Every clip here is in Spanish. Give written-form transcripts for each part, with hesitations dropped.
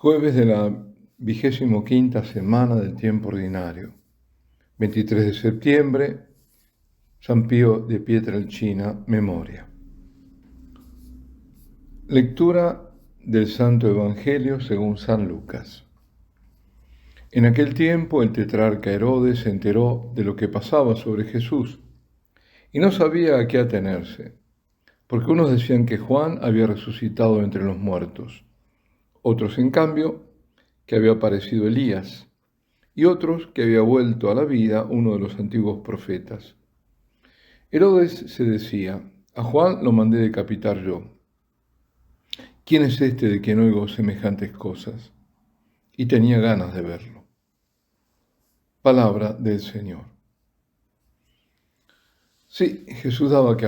Jueves de la 25ª semana del tiempo ordinario, 23 de septiembre, San Pío de Pietrelcina, memoria. Lectura del Santo Evangelio según San Lucas. En aquel tiempo el tetrarca Herodes se enteró de lo que pasaba sobre Jesús y no sabía a qué atenerse, porque unos decían que Juan había resucitado entre los muertos, otros, en cambio, que había aparecido Elías, y otros que había vuelto a la vida uno de los antiguos profetas. Herodes se decía: a Juan lo mandé decapitar yo. ¿Quién es este de quien oigo semejantes cosas? Y tenía ganas de verlo. Palabra del Señor. Sí, Jesús daba de qué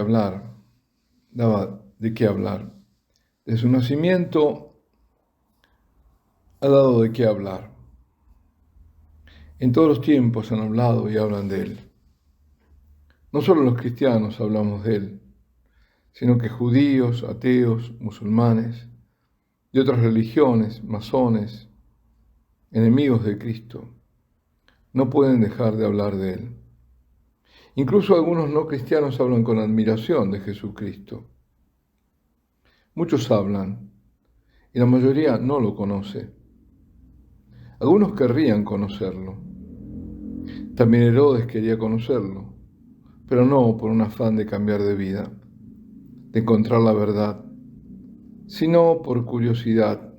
hablar. De su nacimiento ha dado de qué hablar. En todos los tiempos han hablado y hablan de él. No solo los cristianos hablamos de él, sino que judíos, ateos, musulmanes, de otras religiones, masones, enemigos de Cristo, no pueden dejar de hablar de él. Incluso algunos no cristianos hablan con admiración de Jesucristo. Muchos hablan, y la mayoría no lo conoce. Algunos querrían conocerlo. También Herodes quería conocerlo, pero no por un afán de cambiar de vida, de encontrar la verdad, sino por curiosidad.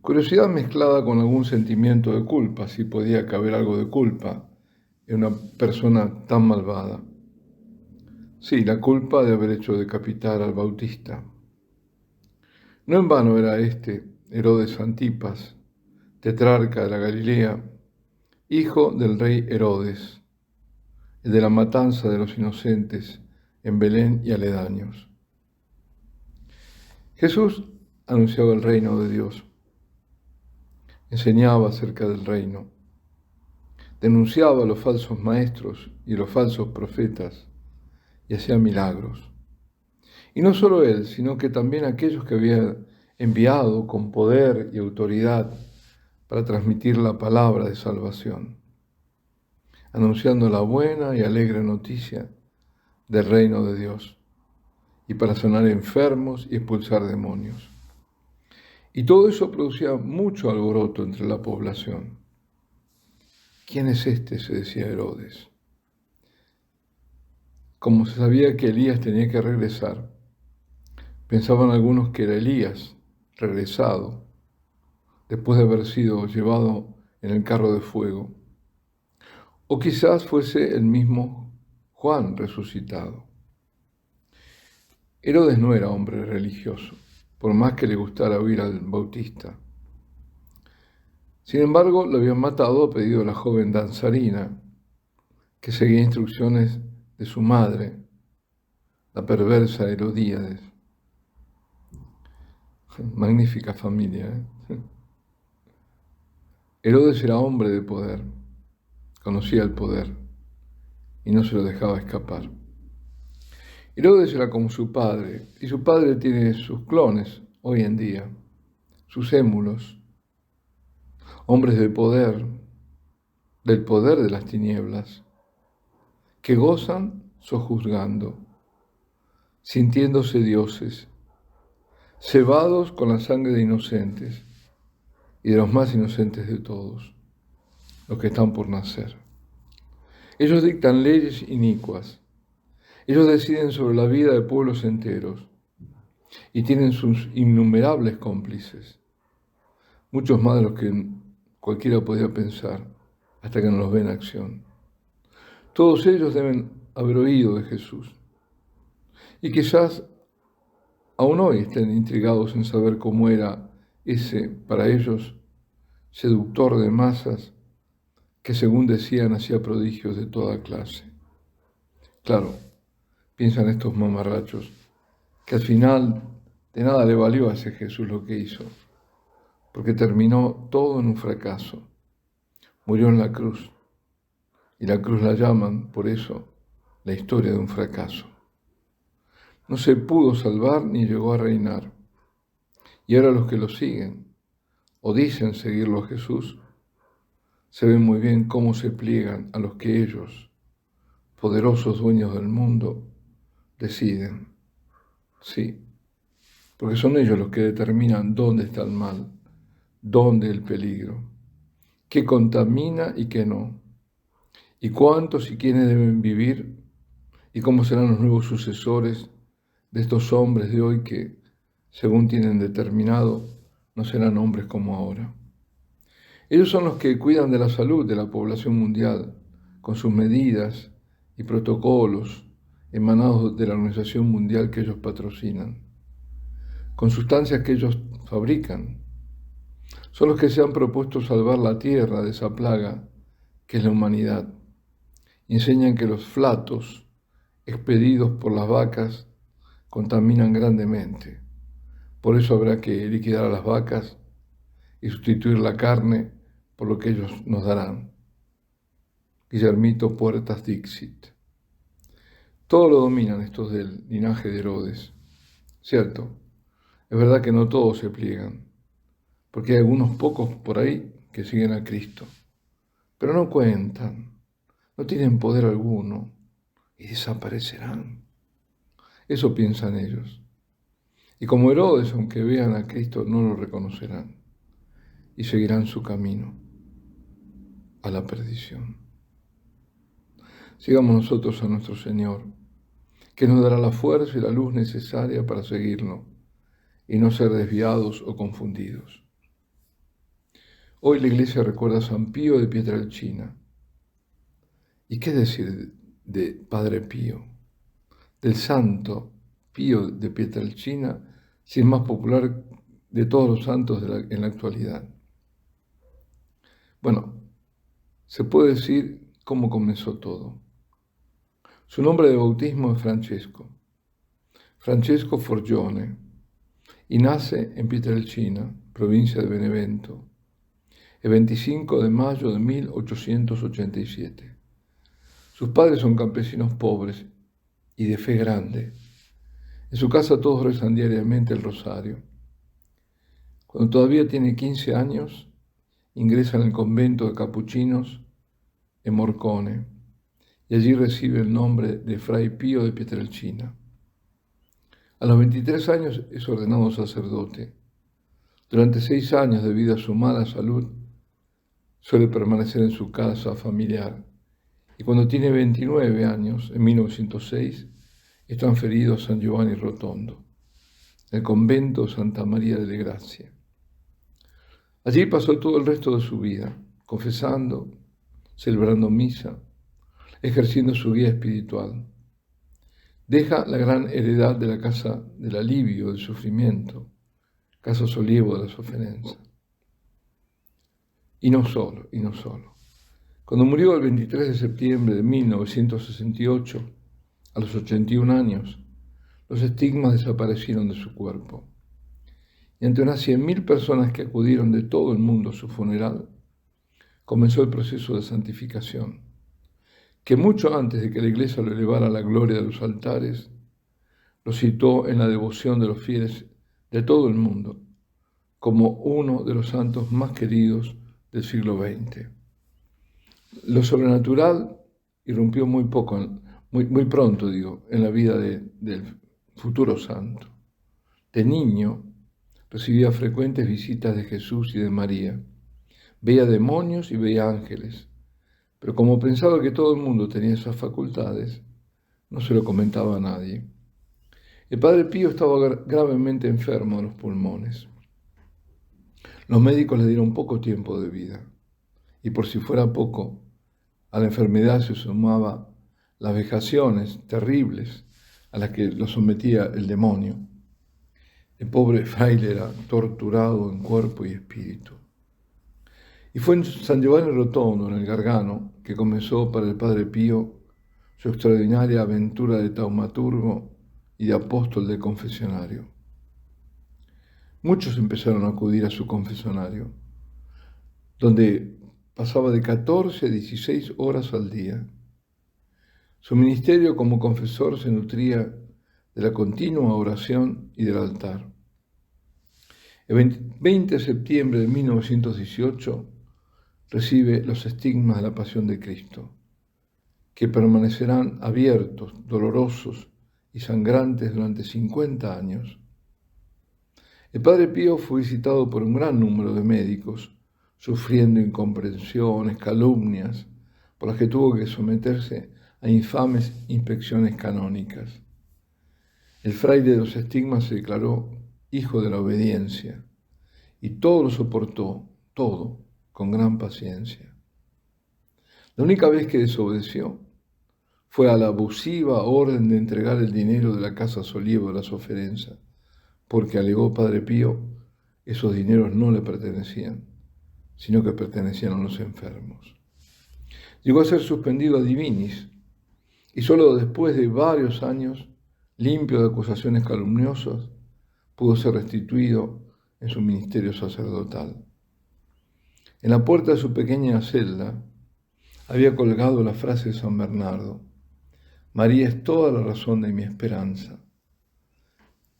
Curiosidad mezclada con algún sentimiento de culpa, si podía caber algo de culpa en una persona tan malvada. Sí, la culpa de haber hecho decapitar al Bautista. No en vano era este Herodes Antipas, tetrarca de la Galilea, hijo del rey Herodes, el de la matanza de los inocentes en Belén y aledaños. Jesús anunciaba el reino de Dios, enseñaba acerca del reino, denunciaba a los falsos maestros y a los falsos profetas y hacía milagros. Y no solo él, sino que también aquellos que había enviado con poder y autoridad para transmitir la palabra de salvación, anunciando la buena y alegre noticia del reino de Dios y para sanar enfermos y expulsar demonios. Y todo eso producía mucho alboroto entre la población. ¿Quién es este?, se decía Herodes. Como se sabía que Elías tenía que regresar, pensaban algunos que era Elías, regresado, después de haber sido llevado en el carro de fuego. O quizás fuese el mismo Juan resucitado. Herodes no era hombre religioso, por más que le gustara oír al Bautista. Sin embargo, lo habían matado a pedido de la joven danzarina, que seguía instrucciones de su madre, la perversa Herodíades. Magnífica familia, ¿eh? Herodes era hombre de poder, conocía el poder y no se lo dejaba escapar. Herodes era como su padre, y su padre tiene sus clones hoy en día, sus émulos, hombres de poder, del poder de las tinieblas, que gozan sojuzgando, sintiéndose dioses, cebados con la sangre de inocentes y de los más inocentes de todos, los que están por nacer. Ellos dictan leyes inicuas, ellos deciden sobre la vida de pueblos enteros y tienen sus innumerables cómplices, muchos más de los que cualquiera podía pensar hasta que no los ve en acción. Todos ellos deben haber oído de Jesús y quizás aún hoy estén intrigados en saber cómo era ese, para ellos, seductor de masas que, según decían, hacía prodigios de toda clase. Claro, piensan estos mamarrachos que al final de nada le valió a ese Jesús lo que hizo, porque terminó todo en un fracaso. Murió en la cruz, y la cruz la llaman, por eso, la historia de un fracaso. No se pudo salvar ni llegó a reinar. Y ahora los que lo siguen o dicen seguirlo a Jesús, se ve muy bien cómo se pliegan a los que ellos, poderosos dueños del mundo, deciden. Sí, porque son ellos los que determinan dónde está el mal, dónde el peligro, qué contamina y qué no, y cuántos y quiénes deben vivir, y cómo serán los nuevos sucesores de estos hombres de hoy que, según tienen determinado, no serán hombres como ahora. Ellos son los que cuidan de la salud de la población mundial, con sus medidas y protocolos emanados de la organización mundial que ellos patrocinan, con sustancias que ellos fabrican. Son los que se han propuesto salvar la tierra de esa plaga que es la humanidad. Enseñan que los flatos expedidos por las vacas contaminan grandemente. Por eso habrá que liquidar a las vacas y sustituir la carne por lo que ellos nos darán. Guillermito Puertas Dixit. Todo lo dominan estos del linaje de Herodes. Cierto, es verdad que no todos se pliegan, porque hay algunos pocos por ahí que siguen a Cristo, pero no cuentan, no tienen poder alguno y desaparecerán. Eso piensan ellos. Y como Herodes, aunque vean a Cristo, no lo reconocerán y seguirán su camino a la perdición. Sigamos nosotros a nuestro Señor, que nos dará la fuerza y la luz necesaria para seguirlo y no ser desviados o confundidos. Hoy la Iglesia recuerda a San Pío de Pietrelcina. ¿Y qué decir de Padre Pío? Del Santo Pío de Pietrelcina, si es más popular de todos los santos en la actualidad. Bueno, se puede decir cómo comenzó todo. Su nombre de bautismo es Francesco Forgione, y nace en Pietrelcina, provincia de Benevento, el 25 de mayo de 1887. Sus padres son campesinos pobres y de fe grande. En su casa todos rezan diariamente el rosario. Cuando todavía tiene 15 años, ingresa en el convento de capuchinos en Morcone, y allí recibe el nombre de Fray Pío de Pietrelcina. A los 23 años es ordenado sacerdote. Durante 6 años, debido a su mala salud, suele permanecer en su casa familiar. Y cuando tiene 29 años, en 1906, es transferido a San Giovanni Rotondo, el convento Santa María delle Grazie. Allí pasó todo el resto de su vida, confesando, celebrando misa, ejerciendo su guía espiritual. Deja la gran heredad de la casa del alivio, del sufrimiento, casa Solievo de las ofensas. Y no solo. Cuando murió el 23 de septiembre de 1968, a los 81 años, los estigmas desaparecieron de su cuerpo. Y ante unas 100.000 personas que acudieron de todo el mundo a su funeral, comenzó el proceso de santificación, que mucho antes de que la Iglesia lo elevara a la gloria de los altares, lo citó en la devoción de los fieles de todo el mundo como uno de los santos más queridos del siglo XX. Lo sobrenatural irrumpió muy pronto, en la vida del futuro santo. De niño recibía frecuentes visitas de Jesús y de María. Veía demonios y veía ángeles, pero como pensaba que todo el mundo tenía esas facultades, no se lo comentaba a nadie. El Padre Pío estaba gravemente enfermo de los pulmones. Los médicos le dieron poco tiempo de vida, y por si fuera poco, a la enfermedad se sumaba las vejaciones terribles a las que lo sometía el demonio. El pobre fraile era torturado en cuerpo y espíritu. Y fue en San Giovanni Rotondo, en el Gargano, que comenzó para el Padre Pío su extraordinaria aventura de taumaturgo y de apóstol del confesionario. Muchos empezaron a acudir a su confesionario, donde pasaba de 14 a 16 horas al día. Su ministerio como confesor se nutría de la continua oración y del altar. El 20 de septiembre de 1918, recibe los estigmas de la pasión de Cristo, que permanecerán abiertos, dolorosos y sangrantes durante 50 años. El Padre Pío fue visitado por un gran número de médicos, sufriendo incomprensiones, calumnias, por las que tuvo que someterse a infames inspecciones canónicas. El fraile de los estigmas se declaró hijo de la obediencia y todo lo soportó, todo, con gran paciencia. La única vez que desobedeció fue a la abusiva orden de entregar el dinero de la Casa Solievo de la Soferenza, porque alegó Padre Pío, esos dineros no le pertenecían, sino que pertenecían a los enfermos. Llegó a ser suspendido a diminis y solo después de varios años, limpio de acusaciones calumniosas, pudo ser restituido en su ministerio sacerdotal. En la puerta de su pequeña celda había colgado la frase de San Bernardo: María es toda la razón de mi esperanza.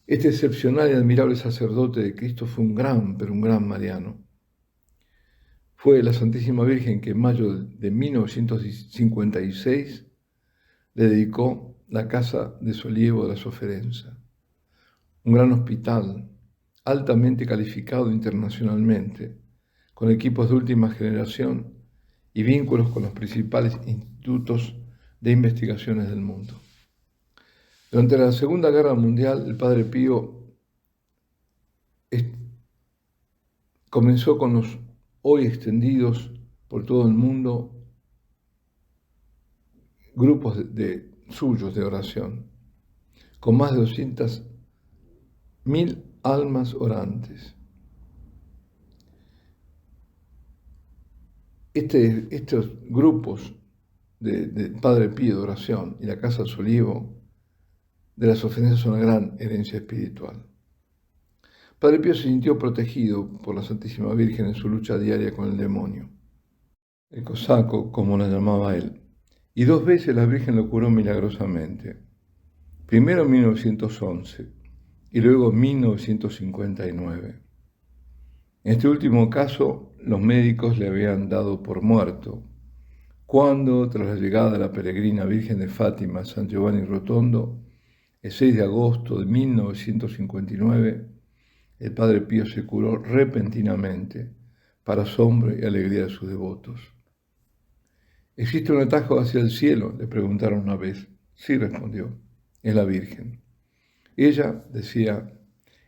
Este excepcional y admirable sacerdote de Cristo fue un gran, pero un gran mariano. Fue la Santísima Virgen que en mayo de 1956 le dedicó la Casa de Solievo de la Soferenza, un gran hospital altamente calificado internacionalmente, con equipos de última generación y vínculos con los principales institutos de investigaciones del mundo. Durante la Segunda Guerra Mundial, el Padre Pío comenzó con los hoy extendidos por todo el mundo grupos suyos de oración, con más de 200.000 almas orantes. Estos grupos de Padre Pío de oración y la Casa Solievo de las Ofensas son una gran herencia espiritual. Padre Pío se sintió protegido por la Santísima Virgen en su lucha diaria con el demonio, el cosaco, como la llamaba él, y 2 veces la Virgen lo curó milagrosamente, primero en 1911 y luego en 1959. En este último caso, los médicos le habían dado por muerto, cuando, tras la llegada de la peregrina Virgen de Fátima a San Giovanni Rotondo, el 6 de agosto de 1959, el Padre Pío se curó repentinamente, para asombro y alegría de sus devotos. ¿Existe un atajo hacia el cielo?, le preguntaron una vez. Sí, respondió, es la Virgen. Ella, decía,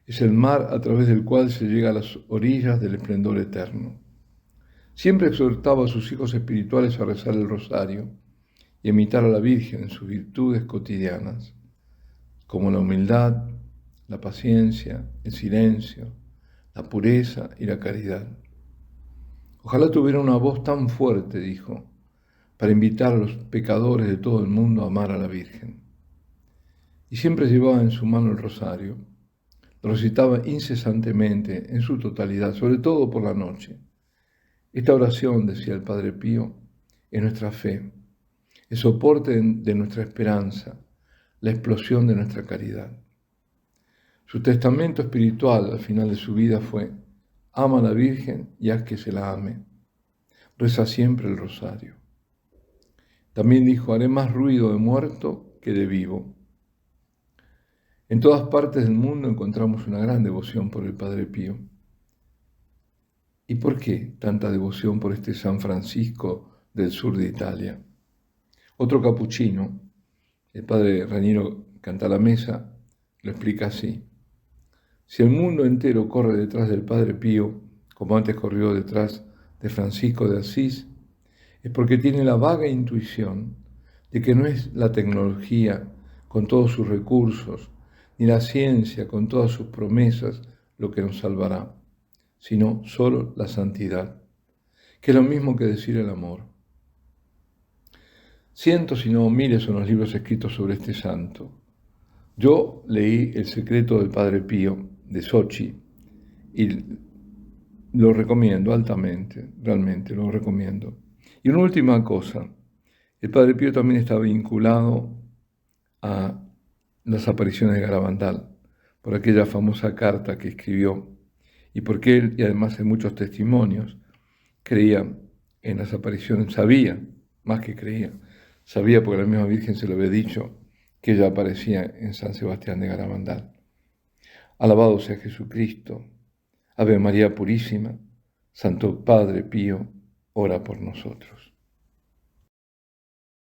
es el mar a través del cual se llega a las orillas del esplendor eterno. Siempre exhortaba a sus hijos espirituales a rezar el rosario y imitar a la Virgen en sus virtudes cotidianas, como la humildad, la paciencia, el silencio, la pureza y la caridad. Ojalá tuviera una voz tan fuerte, dijo, para invitar a los pecadores de todo el mundo a amar a la Virgen. Y siempre llevaba en su mano el rosario. Lo recitaba incesantemente, en su totalidad, sobre todo por la noche. Esta oración, decía el Padre Pío, es nuestra fe, el soporte de nuestra esperanza, la explosión de nuestra caridad. Su testamento espiritual al final de su vida fue: ama a la Virgen y haz que se la ame. Reza siempre el rosario. También dijo: haré más ruido de muerto que de vivo. En todas partes del mundo encontramos una gran devoción por el Padre Pío. ¿Y por qué tanta devoción por este San Francisco del sur de Italia? Otro capuchino, el Padre Raniero Cantalamessa, lo explica así: si el mundo entero corre detrás del Padre Pío, como antes corrió detrás de Francisco de Asís, es porque tiene la vaga intuición de que no es la tecnología con todos sus recursos, ni la ciencia con todas sus promesas lo que nos salvará, sino solo la santidad, que es lo mismo que decir el amor. Cientos, si no miles, son los libros escritos sobre este santo. Yo leí El secreto del Padre Pío de Sochi y lo recomiendo altamente, realmente lo recomiendo. Y una última cosa, el Padre Pío también está vinculado a las apariciones de Garabandal, por aquella famosa carta que escribió y porque él, y además en muchos testimonios, creía en las apariciones, sabía, más que creía, sabía porque la misma Virgen se lo había dicho, que ella aparecía en San Sebastián de Garabandal. Alabado sea Jesucristo. Ave María Purísima, Santo Padre Pío, ora por nosotros.